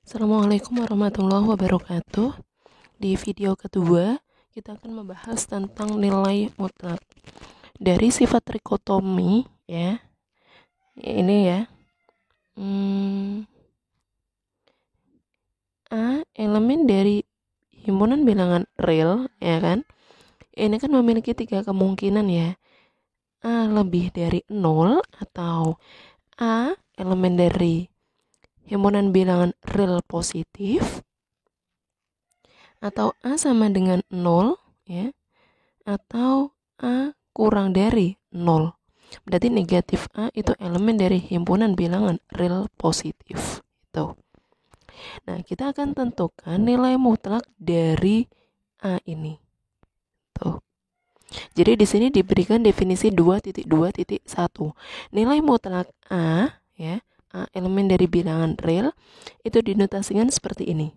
Assalamualaikum warahmatullahi wabarakatuh. Di video kedua, kita akan membahas tentang nilai mutlak. Dari sifat trikotomi, ya, ini ya, A elemen dari himpunan bilangan real, ya kan? Ini kan memiliki 3 kemungkinan ya. A lebih dari 0 atau A elemen dari himpunan bilangan real positif, atau A sama dengan 0 ya, atau A kurang dari 0. Berarti negatif A itu elemen dari himpunan bilangan real positif. Itu. Nah, kita akan tentukan nilai mutlak dari A ini. Tuh. Jadi di sini diberikan definisi 2.2.1. Nilai mutlak A ya, A elemen dari bilangan real itu dinotasikan seperti ini.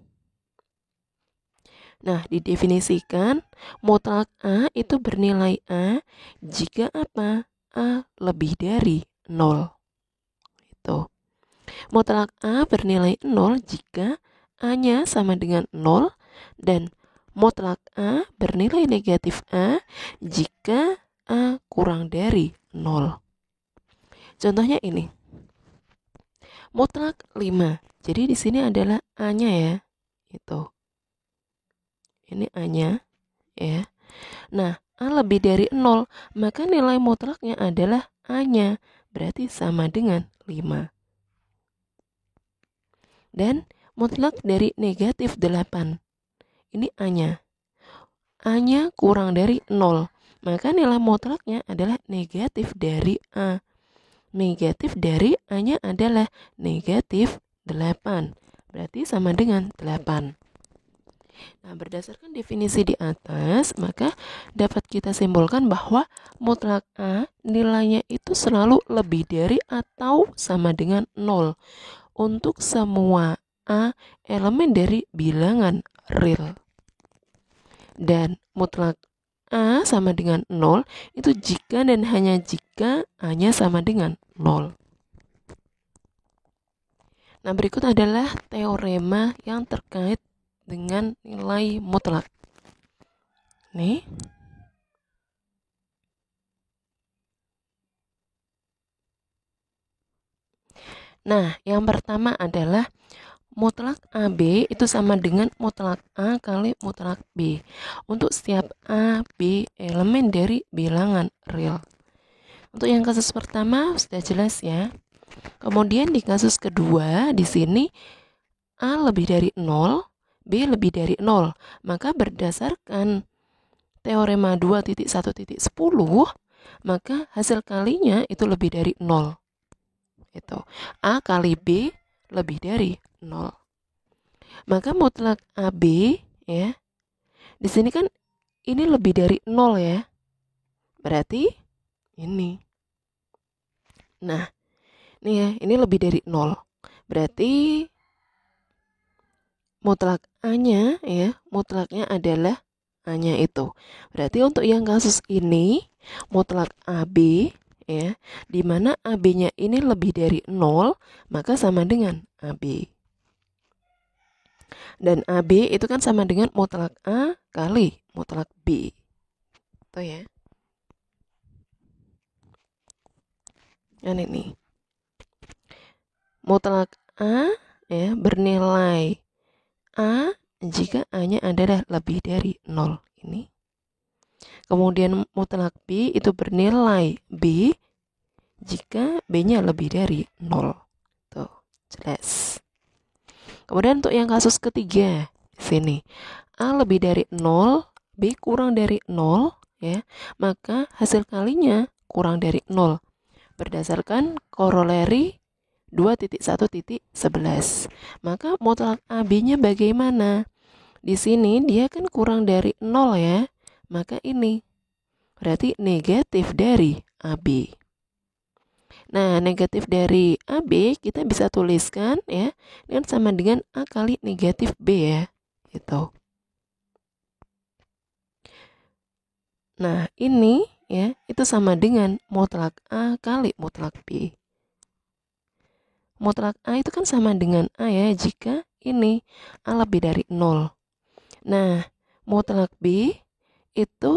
Nah, didefinisikan mutlak A itu bernilai A jika apa? A lebih dari 0. Itu. Mutlak A bernilai 0 jika A-nya sama dengan 0 dan mutlak A bernilai negatif A jika A kurang dari 0. Contohnya ini. Mutlak 5. Jadi di sini adalah A-nya ya. Itu. Ini A-nya ya. Nah, A lebih dari 0, maka nilai mutlaknya adalah A-nya, berarti sama dengan 5. Dan mutlak dari negatif 8, ini A-nya. A-nya kurang dari 0, maka nilai mutlaknya adalah negatif dari A. Negatif dari A-nya adalah negatif 8, berarti sama dengan 8. Nah, berdasarkan definisi di atas, maka dapat kita simpulkan bahwa mutlak A nilainya itu selalu lebih dari atau sama dengan 0 untuk semua A elemen dari bilangan real. Dan mutlak A sama dengan 0 itu jika dan hanya jika A-nya sama dengan 0. Nah, berikut adalah teorema yang terkait dengan nilai mutlak. Nih. Nah, yang pertama adalah mutlak AB itu sama dengan mutlak A kali mutlak B. Untuk setiap A, B elemen dari bilangan real. Untuk yang kasus pertama sudah jelas ya. Kemudian di kasus kedua, di sini A lebih dari 0, B lebih dari 0. Maka berdasarkan teorema 2.1.10, maka hasil kalinya itu lebih dari 0. Itu A kali B lebih dari 0. Maka mutlak AB ya. Di sini kan ini lebih dari 0 ya. Berarti ini. Nah, ini ya, ini lebih dari 0. Berarti mutlak A-nya ya, mutlaknya adalah A-nya itu. Berarti untuk yang kasus ini mutlak AB ya, di mana AB-nya ini lebih dari 0, maka sama dengan AB. Dan AB itu kan sama dengan mutlak A kali mutlak B. Itu ya. Dan ini. Mutlak A ya bernilai A jika A-nya adalah lebih dari 0 ini. Kemudian mutlak B itu bernilai B jika B-nya lebih dari 0. Tuh, jelas. Kemudian untuk yang kasus ketiga di sini A lebih dari 0, B kurang dari 0 ya, maka hasil kalinya kurang dari 0 berdasarkan koroleri 2.1.11. Maka mutlak AB-nya bagaimana? Di sini dia kan kurang dari 0 ya. Maka ini berarti negatif dari AB. Nah, negatif dari AB kita bisa tuliskan ya, dengan sama dengan A kali negatif B ya. Gitu. Nah, ini ya, itu sama dengan mutlak A kali mutlak B. Mutlak A itu kan sama dengan A ya, jika ini A lebih dari 0. Nah, mutlak B itu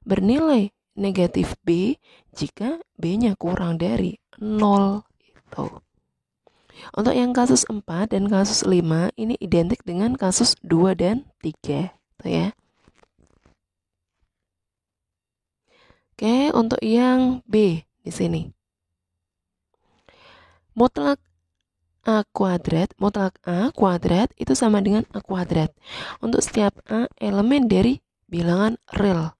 bernilai negatif B jika B-nya kurang dari 0. Itu. Untuk yang kasus 4 dan kasus 5 ini identik dengan kasus 2 dan 3. Itu ya. Oke, untuk yang B di sini. Mutlak A kuadrat itu sama dengan A kuadrat untuk setiap A elemen dari bilangan real.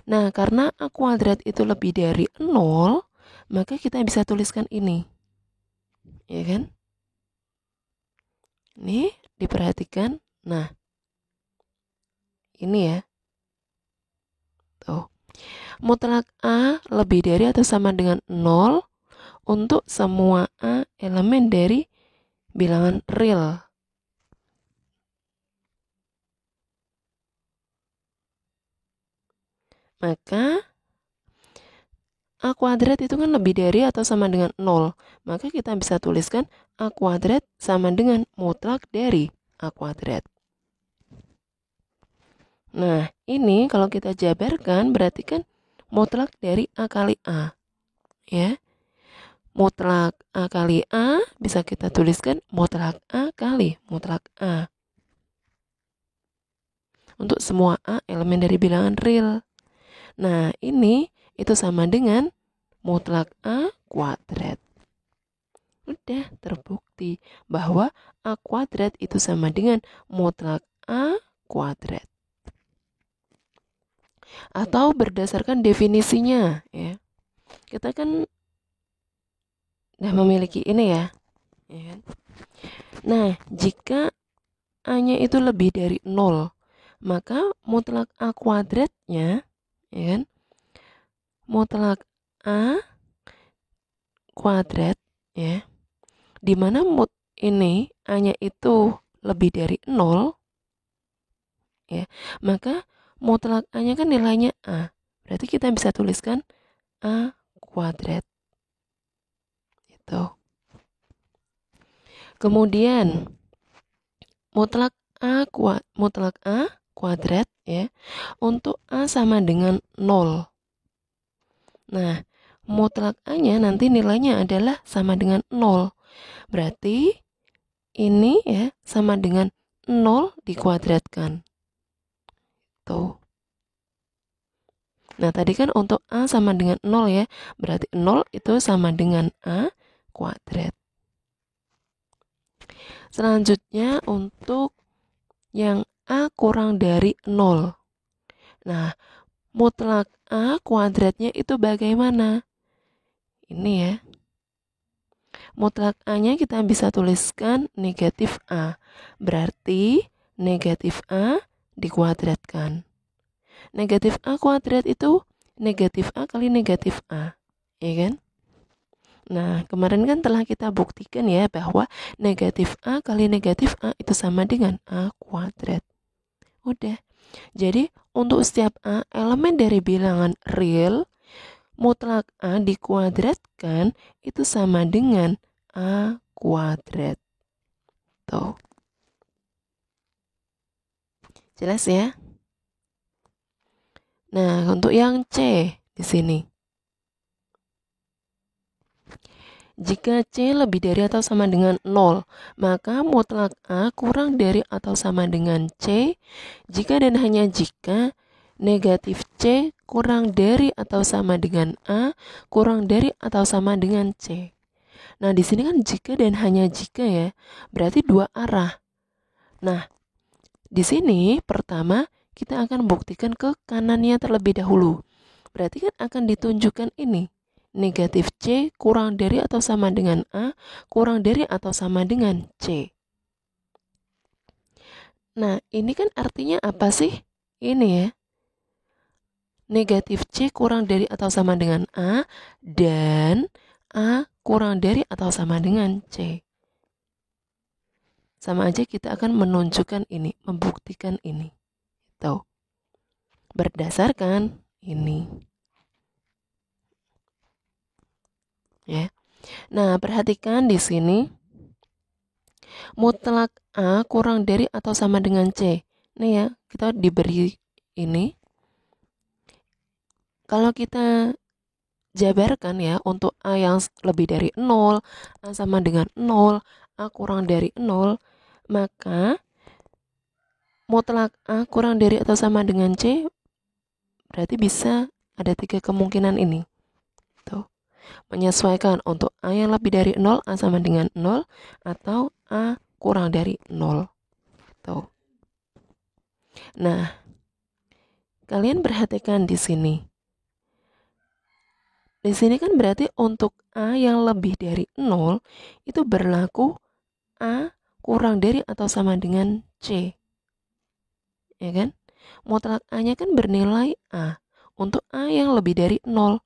Nah, karena A kuadrat itu lebih dari 0, maka kita bisa tuliskan ini. Ya kan? Ini diperhatikan. Nah, ini ya. Tuh. Mutlak A lebih dari atau sama dengan 0 untuk semua A elemen dari bilangan real. Maka A kuadrat itu kan lebih dari atau sama dengan 0. Maka kita bisa tuliskan A kuadrat sama dengan mutlak dari A kuadrat. Nah, ini kalau kita jabarkan berarti kan mutlak dari A kali A. Ya. Mutlak A kali A bisa kita tuliskan mutlak A kali mutlak A. Untuk semua A elemen dari bilangan real. Nah, ini itu sama dengan mutlak A kuadrat. Udah terbukti bahwa A kuadrat itu sama dengan mutlak A kuadrat. Atau berdasarkan definisinya ya. Kita kan udah memiliki ini ya. Nah, jika A-nya itu lebih dari 0, maka mutlak A kuadratnya ya kan? Mutlak A kuadrat ya. Dimana ini A-nya itu lebih dari 0 ya, maka mutlak A-nya kan nilainya A. Berarti kita bisa tuliskan A kuadrat. Itu. Kemudian mutlak A kuadrat ya. Untuk A sama dengan 0. Nah, mutlak A-nya nanti nilainya adalah sama dengan 0. Berarti ini ya sama dengan 0 dikuadratkan. Tuh. Nah, tadi kan untuk A sama dengan 0 ya. Berarti 0 itu sama dengan A kuadrat. Selanjutnya untuk yang A kurang dari 0. Nah, mutlak A kuadratnya itu bagaimana? Ini ya. Mutlak A-nya kita bisa tuliskan negatif A. Berarti negatif A dikuadratkan. Negatif A kuadrat itu negatif A kali negatif A. Ya kan? Nah, kemarin kan telah kita buktikan ya bahwa negatif A kali negatif A itu sama dengan A kuadrat. Udah. Jadi, untuk setiap A elemen dari bilangan real, mutlak A dikuadratkan itu sama dengan A kuadrat. Tuh. Jelas ya? Nah, untuk yang C di sini. Jika C lebih dari atau sama dengan 0, maka mutlak A kurang dari atau sama dengan C jika dan hanya jika negatif C kurang dari atau sama dengan A kurang dari atau sama dengan C. Nah, di sini kan jika dan hanya jika ya, berarti dua arah. Nah, di sini pertama kita akan buktikan ke kanannya terlebih dahulu. Berarti kan akan ditunjukkan ini. Negatif C kurang dari atau sama dengan A kurang dari atau sama dengan C. Nah, ini kan artinya apa sih? Ini ya. Negatif C kurang dari atau sama dengan A dan A kurang dari atau sama dengan C. Sama aja kita akan menunjukkan ini, membuktikan ini. Tuh. Berdasarkan ini. Ya. Nah, perhatikan di sini. mutlak A kurang dari atau sama dengan C. Nih ya, kita diberi ini. Kalau kita jabarkan ya, untuk A yang lebih dari 0, A sama dengan 0, A kurang dari 0, maka mutlak A kurang dari atau sama dengan C, berarti bisa ada 3 kemungkinan ini. Tuh. Menyesuaikan untuk A yang lebih dari 0, A sama dengan 0, atau A kurang dari 0. Tuh. Nah, kalian perhatikan di sini. Di sini kan berarti untuk A yang lebih dari 0 itu berlaku A kurang dari atau sama dengan C. Ya kan? Mutlak A-nya kan bernilai A untuk A yang lebih dari 0.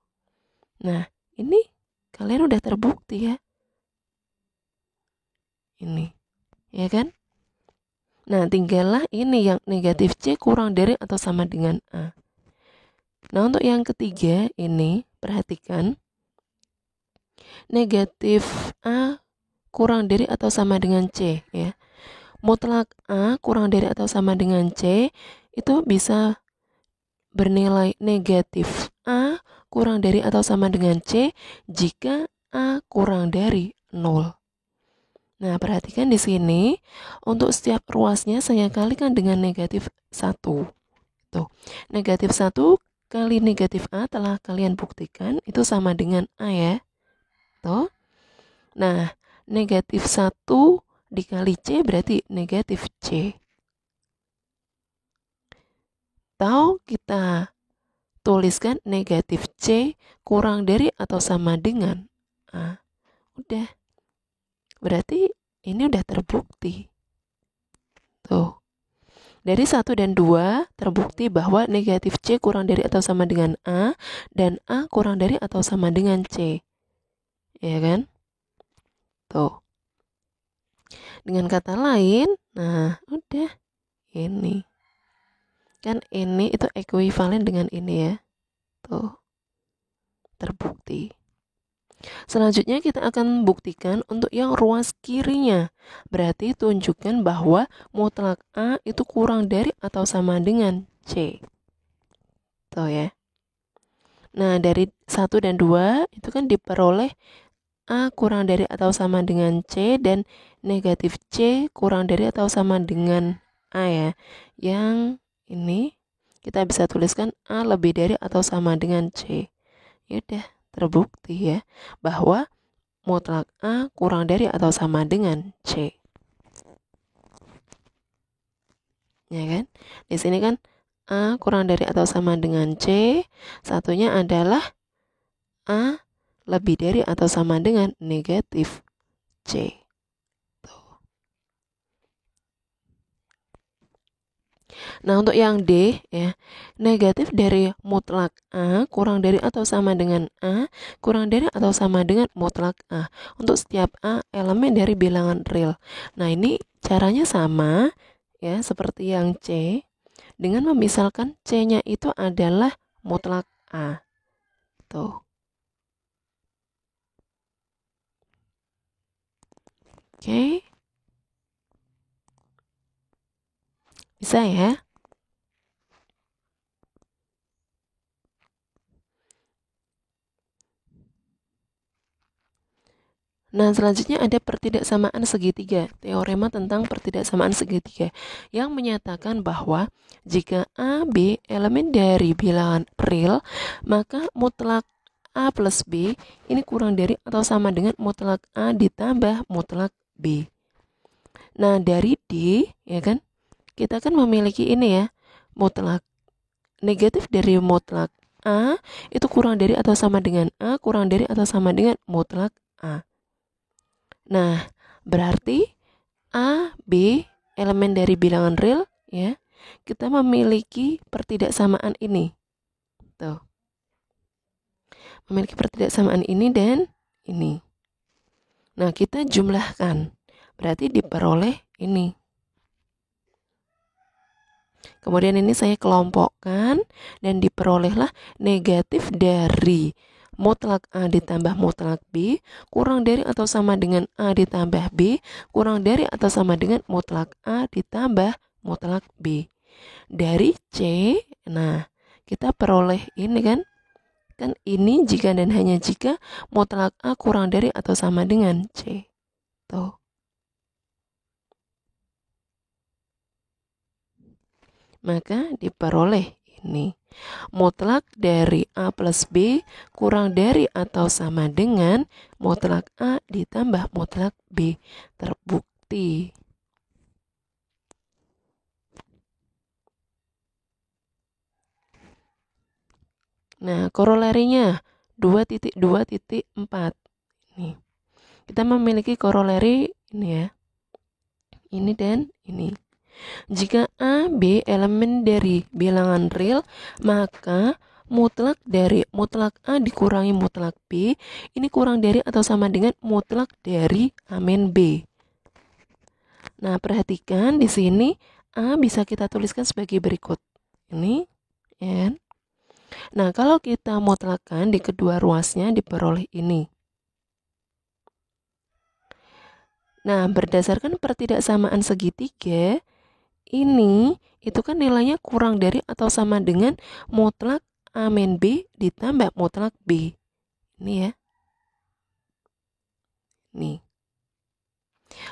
Nah, ini kalian udah terbukti ya. Ini. Ya kan? Nah, tinggallah ini yang negatif C kurang dari atau sama dengan A. Nah, untuk yang ketiga ini, perhatikan. Negatif A kurang dari atau sama dengan C ya. Mutlak A kurang dari atau sama dengan C itu bisa bernilai negatif A kurang dari atau sama dengan C jika A kurang dari 0. Nah, perhatikan di sini untuk setiap ruasnya saya kalikan dengan negatif 1. Tuh. Negatif 1 kali negatif A telah kalian buktikan itu sama dengan A ya. Tuh. Nah, negatif 1 dikali C berarti negatif C. Atau kita tuliskan negatif C kurang dari atau sama dengan A. Udah. Berarti ini udah terbukti. Tuh. Dari 1 dan 2 terbukti bahwa negatif C kurang dari atau sama dengan A dan A kurang dari atau sama dengan C. Ya kan? Tuh. Dengan kata lain, nah udah ini. Kan ini itu ekuivalen dengan ini ya. Tuh. Terbukti. Selanjutnya kita akan buktikan untuk yang ruas kirinya. Berarti tunjukkan bahwa mutlak A itu kurang dari atau sama dengan C. Tuh ya. Nah, dari 1 dan 2 itu kan diperoleh A kurang dari atau sama dengan C dan negatif C kurang dari atau sama dengan A ya. Yang ini kita bisa tuliskan A lebih dari atau sama dengan C. Yaudah, terbukti ya bahwa mutlak A kurang dari atau sama dengan C. Ya kan? Di sini kan A kurang dari atau sama dengan C, satunya adalah A lebih dari atau sama dengan negatif C. Nah, untuk yang D ya, negatif dari mutlak A kurang dari atau sama dengan A kurang dari atau sama dengan mutlak A untuk setiap A elemen dari bilangan real. Nah, ini caranya sama ya seperti yang C dengan memisalkan C-nya itu adalah mutlak A. Tuh. Oke. Bisa ya? Nah, selanjutnya ada pertidaksamaan segitiga, teorema tentang pertidaksamaan segitiga, yang menyatakan bahwa jika A, B elemen dari bilangan real, maka mutlak A plus B ini kurang dari atau sama dengan mutlak A ditambah mutlak B. Nah, dari D, ya kan, kita kan memiliki ini ya, mutlak negatif dari mutlak A itu kurang dari atau sama dengan A kurang dari atau sama dengan mutlak A. Nah, berarti A, B, elemen dari bilangan real ya. Kita memiliki pertidaksamaan ini. Tuh. Memiliki pertidaksamaan ini dan ini. Nah, kita jumlahkan. Berarti diperoleh ini. Kemudian ini saya kelompokkan dan diperolehlah negatif dari mutlak A ditambah mutlak B kurang dari atau sama dengan A ditambah B kurang dari atau sama dengan mutlak A ditambah mutlak B. Dari C, nah kita peroleh ini kan ini jika dan hanya jika mutlak A kurang dari atau sama dengan C. Tuh. Maka diperoleh ini. Mutlak dari A plus B kurang dari atau sama dengan mutlak A ditambah mutlak B. Terbukti. Nah, korolerinya 2.2.4. Nih. Kita memiliki koroleri ini ya. Ini dan ini. Jika A, B elemen dari bilangan real, maka mutlak dari mutlak A dikurangi mutlak B, ini kurang dari atau sama dengan mutlak dari A min B. Nah, perhatikan di sini A bisa kita tuliskan sebagai berikut. Ini, N. Nah, kalau kita mutlakkan di kedua ruasnya diperoleh ini. Nah, berdasarkan pertidaksamaan segitiga, ini itu kan nilainya kurang dari atau sama dengan mutlak A min B ditambah mutlak B. Ini ya. Nih.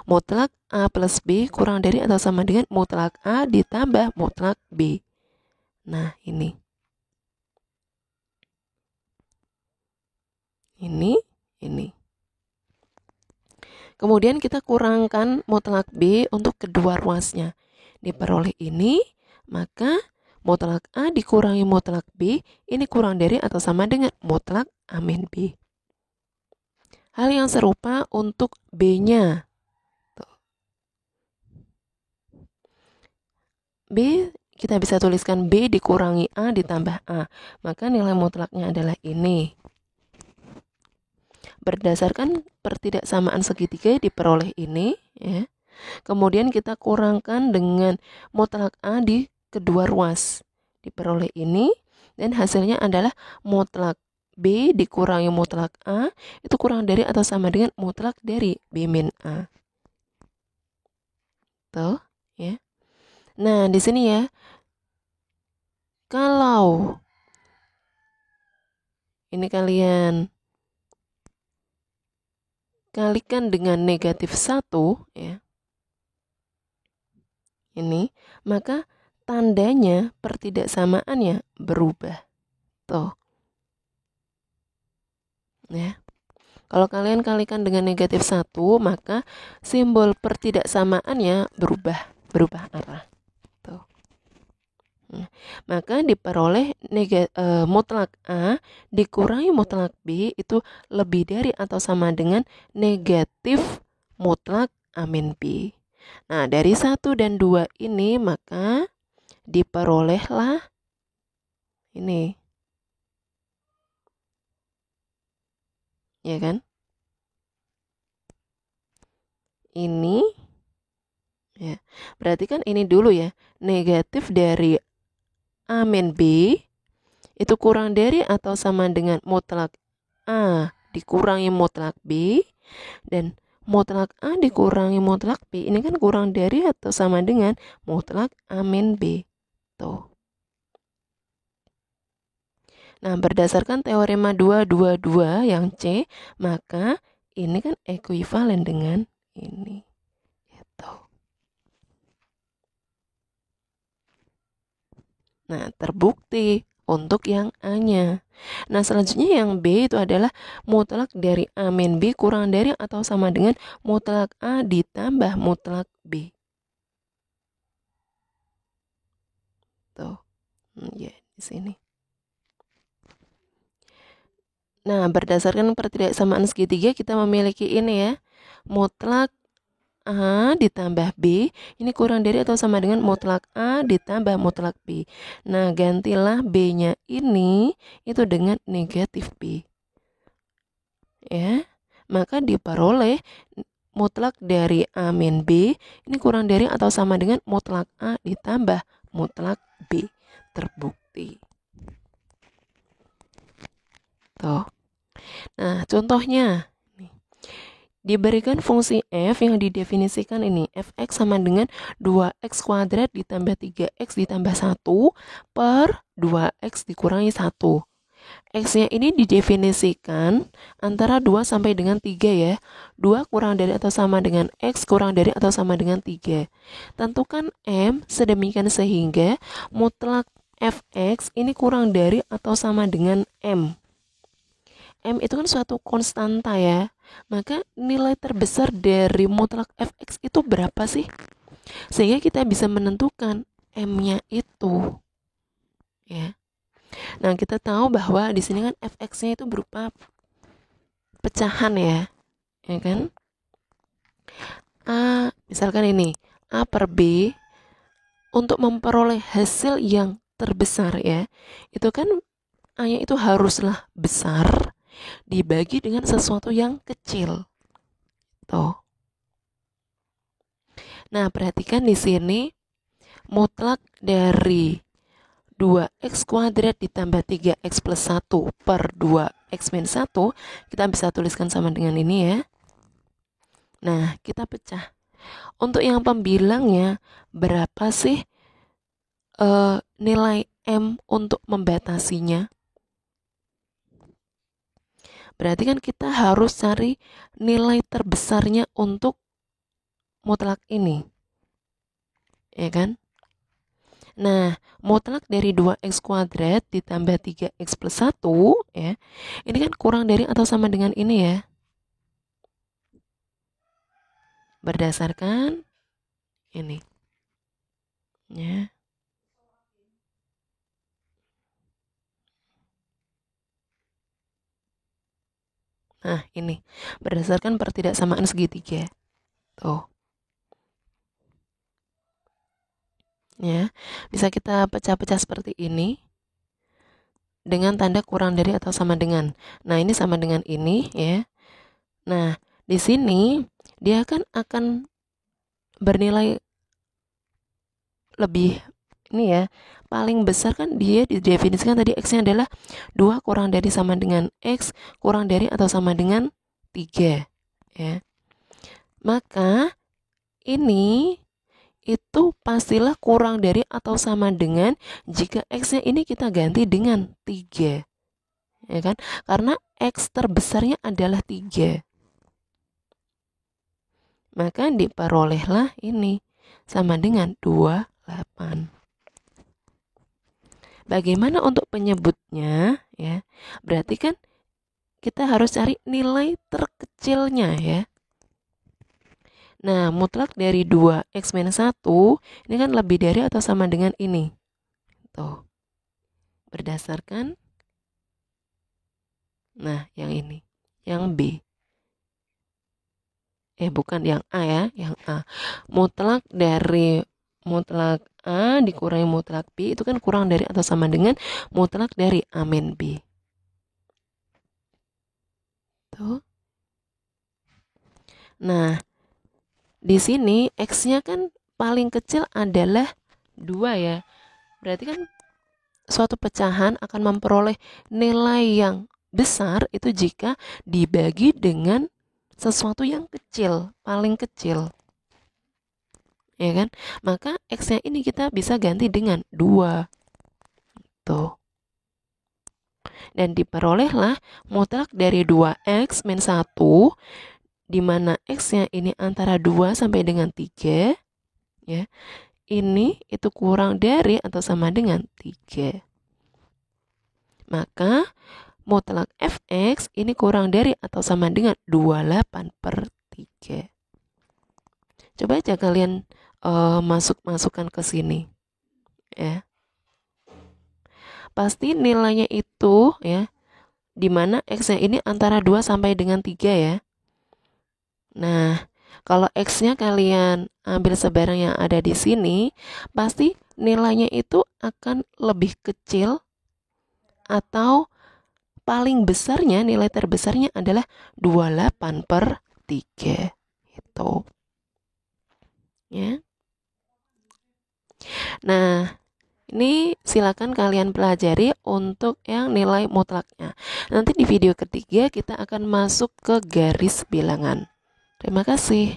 Mutlak A plus B kurang dari atau sama dengan mutlak A ditambah mutlak B. Nah, ini. Ini. Kemudian kita kurangkan mutlak B untuk kedua ruasnya. Diperoleh ini, maka mutlak A dikurangi mutlak B, ini kurang dari atau sama dengan mutlak A min B. Hal yang serupa untuk B-nya. B, kita bisa tuliskan B dikurangi A ditambah A. Maka nilai mutlaknya adalah ini. Berdasarkan pertidaksamaan segitiga diperoleh ini. Ya. Kemudian kita kurangkan dengan mutlak A di kedua ruas. Diperoleh ini. Dan hasilnya adalah mutlak B dikurangi mutlak A. Itu kurang dari atau sama dengan mutlak dari B min A. Tuh, ya. Nah, di sini ya. Kalau ini kalian kalikan dengan negatif 1, ya. Ini, maka tandanya pertidaksamaannya berubah. Tuh. Ya. Kalau kalian kalikan dengan negatif 1, maka simbol pertidaksamaannya berubah arah. Tuh. Nah, maka diperoleh mutlak A dikurangi mutlak B itu lebih dari atau sama dengan negatif mutlak A min B. Nah, dari 1 dan 2 ini maka diperolehlah ini. Ya kan? Ini. Ya. Berarti kan ini dulu ya. Negatif dari A min B itu kurang dari atau sama dengan mutlak A dikurangi mutlak B. Dan mutlak A dikurangi mutlak B. Ini kan kurang dari atau sama dengan mutlak A min B. Tuh. Nah, berdasarkan teorema 222 yang C, maka ini kan ekuivalen dengan ini. Gitu. Nah, terbukti untuk yang A-nya. Nah, selanjutnya yang B itu adalah mutlak dari A min B kurang dari atau sama dengan mutlak A ditambah mutlak B. Tuh. Ya, di sini. Nah, berdasarkan pertidaksamaan segitiga kita memiliki ini ya. Mutlak A ditambah B, ini kurang dari atau sama dengan mutlak A ditambah mutlak B. Nah, gantilah B-nya ini itu dengan negatif B. Ya, maka diperoleh mutlak dari A min B, ini kurang dari atau sama dengan mutlak A ditambah mutlak B. Terbukti. Tuh. Nah, contohnya diberikan fungsi f yang didefinisikan ini, fx sama dengan 2x kuadrat ditambah 3x ditambah 1 per 2x dikurangi 1. X-nya ini didefinisikan antara 2 sampai dengan 3 ya. 2 kurang dari atau sama dengan X kurang dari atau sama dengan 3. Tentukan M sedemikian sehingga mutlak fx ini kurang dari atau sama dengan M. M itu kan suatu konstanta ya. Maka nilai terbesar dari mutlak fx itu berapa sih? Sehingga kita bisa menentukan M-nya itu. Ya. Nah, kita tahu bahwa di sini kan fx-nya itu berupa pecahan ya. Ya kan? A, misalkan ini, A per B untuk memperoleh hasil yang terbesar ya. Itu kan A-nya itu haruslah besar dibagi dengan sesuatu yang kecil. Tuh. Nah, perhatikan di sini mutlak dari 2x kuadrat ditambah 3x plus 1 per 2x minus 1 kita bisa tuliskan sama dengan ini ya. Nah, kita pecah. Untuk yang pembilangnya berapa sih nilai M untuk membatasinya? Berarti kan kita harus cari nilai terbesarnya untuk mutlak ini. Ya kan? Nah, mutlak dari 2x kuadrat ditambah 3x plus 1 ya. Ini kan kurang dari atau sama dengan ini ya. Berdasarkan ini. Ya. Nah, ini berdasarkan pertidaksamaan segitiga. Tuh. Ya, bisa kita pecah-pecah seperti ini dengan tanda kurang dari atau sama dengan. Nah, ini sama dengan ini ya. Nah, di sini dia kan akan bernilai lebih ini ya. Paling besar kan dia didefinisikan tadi X-nya adalah 2 kurang dari sama dengan X kurang dari atau sama dengan 3 ya. Maka ini itu pastilah kurang dari atau sama dengan jika X-nya ini kita ganti dengan 3. Ya kan? Karena X terbesarnya adalah 3. Maka diperolehlah ini sama dengan 28. Bagaimana untuk penyebutnya ya? Berarti kan kita harus cari nilai terkecilnya ya. Nah, mutlak dari 2x minus 1 ini kan lebih dari atau sama dengan ini. Tuh. Berdasarkan nah, yang ini. Yang B. Bukan yang A ya, yang A. Mutlak dari mutlak A dikurangi mutlak B itu kan kurang dari atau sama dengan mutlak dari A min B. Tuh. Nah, di sini X-nya kan paling kecil adalah 2 ya. Berarti kan suatu pecahan akan memperoleh nilai yang besar itu jika dibagi dengan sesuatu yang kecil, paling kecil. Ya kan? Maka X-nya ini kita bisa ganti dengan 2. Tuh. Dan diperolehlah mutlak dari 2x min 1 di mana X-nya ini antara 2 sampai dengan 3 ya. Ini itu kurang dari atau sama dengan 3. Maka mutlak fx ini kurang dari atau sama dengan 28 per 3. Coba aja kalian masukkan ke sini ya. Pasti nilainya itu ya dimana x-nya ini antara 2 sampai dengan 3 ya. Nah, kalau X-nya kalian ambil sebarang yang ada di sini, pasti nilainya itu akan lebih kecil atau paling besarnya, nilai terbesarnya adalah 28 per 3. Itu. Ya. Nah, Ini silakan kalian pelajari untuk yang nilai mutlaknya. Nanti di video ketiga kita akan masuk ke garis bilangan. Terima kasih.